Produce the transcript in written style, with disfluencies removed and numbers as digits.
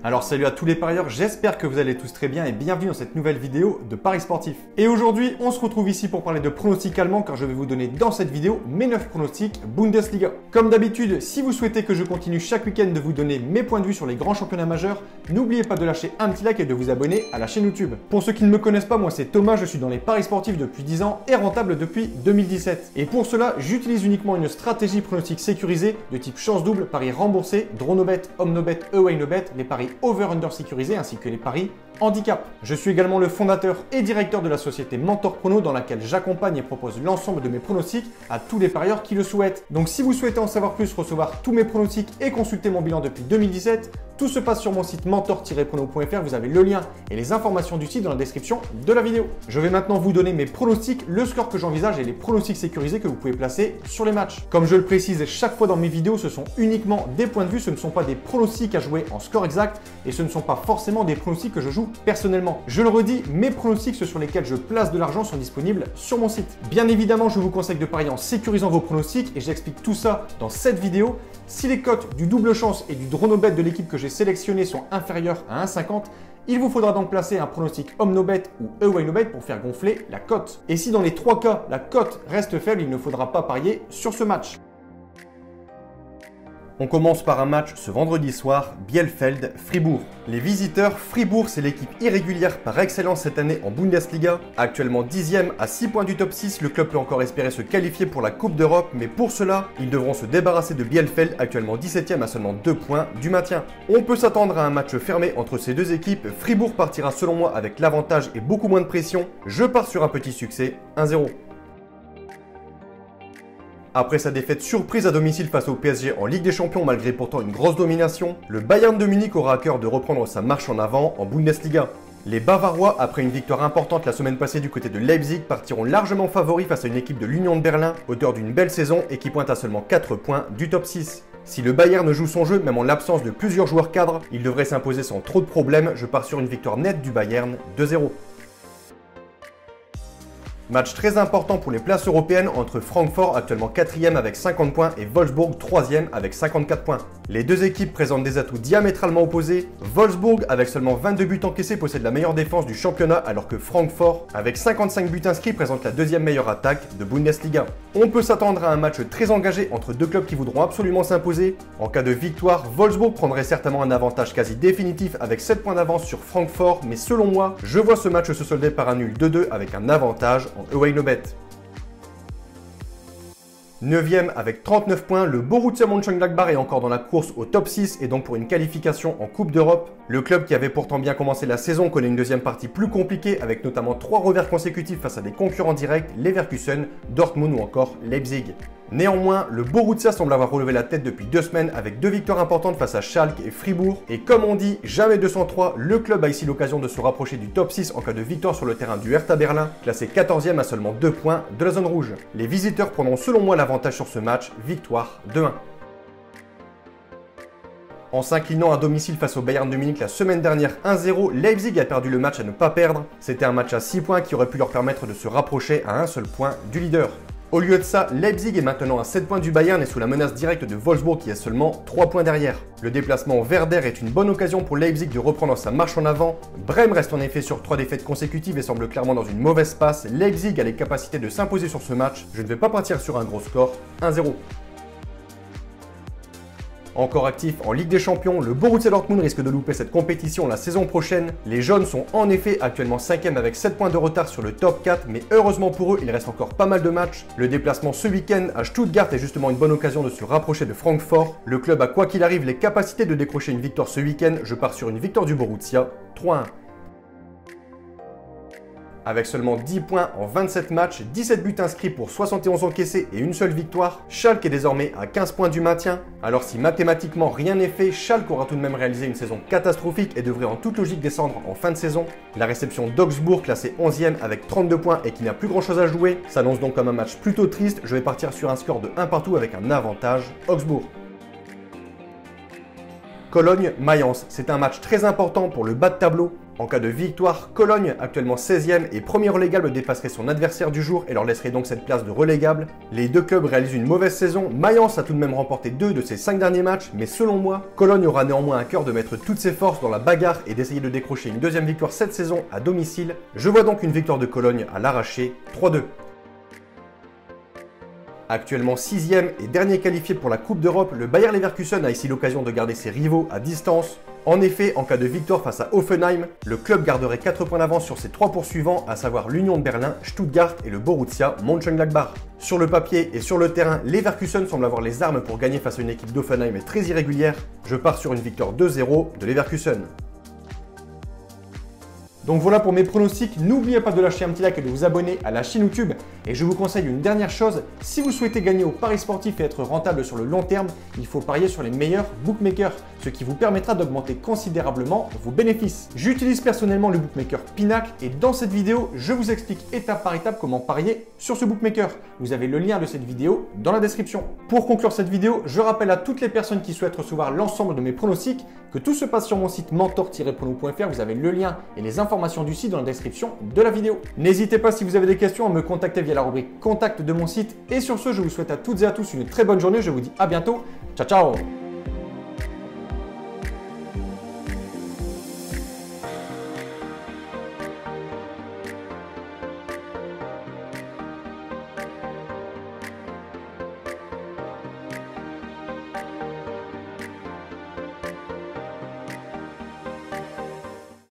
Alors salut à tous les parieurs, j'espère que vous allez tous très bien et bienvenue dans cette nouvelle vidéo de Paris Sportif. Et aujourd'hui, on se retrouve ici pour parler de pronostics allemands car je vais vous donner dans cette vidéo mes 9 pronostics Bundesliga. Comme d'habitude, si vous souhaitez que je continue chaque week-end de vous donner mes points de vue sur les grands championnats majeurs, n'oubliez pas de lâcher un petit like et de vous abonner à la chaîne YouTube. Pour ceux qui ne me connaissent pas, moi c'est Thomas, je suis dans les paris sportifs depuis 10 ans et rentable depuis 2017. Et pour cela, j'utilise uniquement une stratégie pronostic sécurisée de type chance double, paris remboursé, draw no bet, home no bet, away no bet, les paris over-under sécurisés ainsi que les paris handicap. Je suis également le fondateur et directeur de la société Mentor Prono dans laquelle j'accompagne et propose l'ensemble de mes pronostics à tous les parieurs qui le souhaitent. Donc si vous souhaitez en savoir plus, recevoir tous mes pronostics et consulter mon bilan depuis 2017, tout se passe sur mon site mentor-prono.fr, vous avez le lien et les informations du site dans la description de la vidéo. Je vais maintenant vous donner mes pronostics, le score que j'envisage et les pronostics sécurisés que vous pouvez placer sur les matchs. Comme je le précise chaque fois dans mes vidéos, ce sont uniquement des points de vue, ce ne sont pas des pronostics à jouer en score exact et ce ne sont pas forcément des pronostics que je joue personnellement. Je le redis, mes pronostics, ceux sur lesquels je place de l'argent, sont disponibles sur mon site. Bien évidemment, je vous conseille de parier en sécurisant vos pronostics et j'explique tout ça dans cette vidéo. Si les cotes du double chance et du draw no bet de l'équipe que j'ai sélectionné sont inférieures à 1,50, il vous faudra donc placer un pronostic home no bet ou away no bet pour faire gonfler la cote. Et si dans les trois cas, la cote reste faible, il ne faudra pas parier sur ce match. On commence par un match ce vendredi soir, Bielefeld-Fribourg. Les visiteurs, Fribourg, c'est l'équipe irrégulière par excellence cette année en Bundesliga. Actuellement 10e à 6 points du top 6, le club peut encore espérer se qualifier pour la Coupe d'Europe, mais pour cela, ils devront se débarrasser de Bielefeld, actuellement 17e à seulement 2 points du maintien. On peut s'attendre à un match fermé entre ces deux équipes. Fribourg partira selon moi avec l'avantage et beaucoup moins de pression. Je pars sur un petit succès, 1-0. Après sa défaite surprise à domicile face au PSG en Ligue des Champions malgré pourtant une grosse domination, le Bayern de Munich aura à cœur de reprendre sa marche en avant en Bundesliga. Les Bavarois, après une victoire importante la semaine passée du côté de Leipzig, partiront largement favoris face à une équipe de l'Union de Berlin, auteur d'une belle saison et qui pointe à seulement 4 points du top 6. Si le Bayern joue son jeu, même en l'absence de plusieurs joueurs cadres, il devrait s'imposer sans trop de problèmes. Je pars sur une victoire nette du Bayern, 2-0. Match très important pour les places européennes entre Francfort, actuellement 4e avec 50 points, et Wolfsburg, 3e avec 54 points. Les deux équipes présentent des atouts diamétralement opposés. Wolfsburg, avec seulement 22 buts encaissés, possède la meilleure défense du championnat, alors que Francfort, avec 55 buts inscrits, présente la deuxième meilleure attaque de Bundesliga. On peut s'attendre à un match très engagé entre deux clubs qui voudront absolument s'imposer. En cas de victoire, Wolfsburg prendrait certainement un avantage quasi définitif avec 7 points d'avance sur Francfort, mais selon moi, je vois ce match se solder par un nul 2-2 avec un avantage en away no bet. 9e avec 39 points, le Borussia Mönchengladbach est encore dans la course au top 6 et donc pour une qualification en Coupe d'Europe. Le club qui avait pourtant bien commencé la saison connaît une deuxième partie plus compliquée avec notamment 3 revers consécutifs face à des concurrents directs, Leverkusen, Dortmund ou encore Leipzig. Néanmoins, le Borussia semble avoir relevé la tête depuis 2 semaines avec 2 victoires importantes face à Schalke et Fribourg. Et comme on dit, jamais 203, le club a ici l'occasion de se rapprocher du top 6 en cas de victoire sur le terrain du Hertha Berlin, classé 14e à seulement 2 points de la zone rouge. Les visiteurs prendront selon moi l'avantage sur ce match, victoire 2-1. En s'inclinant à domicile face au Bayern de Munich la semaine dernière 1-0, Leipzig a perdu le match à ne pas perdre. C'était un match à 6 points qui aurait pu leur permettre de se rapprocher à un seul point du leader. Au lieu de ça, Leipzig est maintenant à 7 points du Bayern et sous la menace directe de Wolfsburg qui est seulement 3 points derrière. Le déplacement vers Der est une bonne occasion pour Leipzig de reprendre sa marche en avant. Brême reste en effet sur 3 défaites consécutives et semble clairement dans une mauvaise passe. Leipzig a les capacités de s'imposer sur ce match. Je ne vais pas partir sur un gros score, 1-0. Encore actif en Ligue des Champions, le Borussia Dortmund risque de louper cette compétition la saison prochaine. Les jaunes sont en effet actuellement 5e avec 7 points de retard sur le top 4, mais heureusement pour eux, il reste encore pas mal de matchs. Le déplacement ce week-end à Stuttgart est justement une bonne occasion de se rapprocher de Francfort. Le club a quoi qu'il arrive les capacités de décrocher une victoire ce week-end. Je pars sur une victoire du Borussia, 3-1. Avec seulement 10 points en 27 matchs, 17 buts inscrits pour 71 encaissés et une seule victoire, Schalke est désormais à 15 points du maintien. Alors si mathématiquement rien n'est fait, Schalke aura tout de même réalisé une saison catastrophique et devrait en toute logique descendre en fin de saison. La réception d'Augsbourg, classé 11e avec 32 points et qui n'a plus grand chose à jouer, s'annonce donc comme un match plutôt triste. Je vais partir sur un score de 1 partout avec un avantage Augsbourg. Cologne-Mayence, c'est un match très important pour le bas de tableau. En cas de victoire, Cologne, actuellement 16e et premier relégable, dépasserait son adversaire du jour et leur laisserait donc cette place de relégable. Les deux clubs réalisent une mauvaise saison. Mayence a tout de même remporté 2 de ses 5 derniers matchs, mais selon moi, Cologne aura néanmoins à cœur de mettre toutes ses forces dans la bagarre et d'essayer de décrocher une deuxième victoire cette saison à domicile. Je vois donc une victoire de Cologne à l'arraché, 3-2. Actuellement 6e et dernier qualifié pour la Coupe d'Europe, le Bayer Leverkusen a ici l'occasion de garder ses rivaux à distance. En effet, en cas de victoire face à Hoffenheim, le club garderait 4 points d'avance sur ses 3 poursuivants, à savoir l'Union de Berlin, Stuttgart et le Borussia Mönchengladbach. Sur le papier et sur le terrain, Leverkusen semble avoir les armes pour gagner face à une équipe d'Hoffenheim très irrégulière. Je pars sur une victoire 2-0 de Leverkusen. Donc voilà pour mes pronostics, n'oubliez pas de lâcher un petit like et de vous abonner à la chaîne YouTube. Et je vous conseille une dernière chose, si vous souhaitez gagner au paris sportif et être rentable sur le long terme, il faut parier sur les meilleurs bookmakers, ce qui vous permettra d'augmenter considérablement vos bénéfices. J'utilise personnellement le bookmaker Pinac et dans cette vidéo, je vous explique étape par étape comment parier sur ce bookmaker. Vous avez le lien de cette vidéo dans la description. Pour conclure cette vidéo, je rappelle à toutes les personnes qui souhaitent recevoir l'ensemble de mes pronostics que tout se passe sur mon site mentor-prono.fr. Vous avez le lien et les informations du site dans la description de la vidéo. N'hésitez pas si vous avez des questions à me contacter via la rubrique contact de mon site. Et sur ce, je vous souhaite à toutes et à tous une très bonne journée. Je vous dis à bientôt. Ciao, ciao!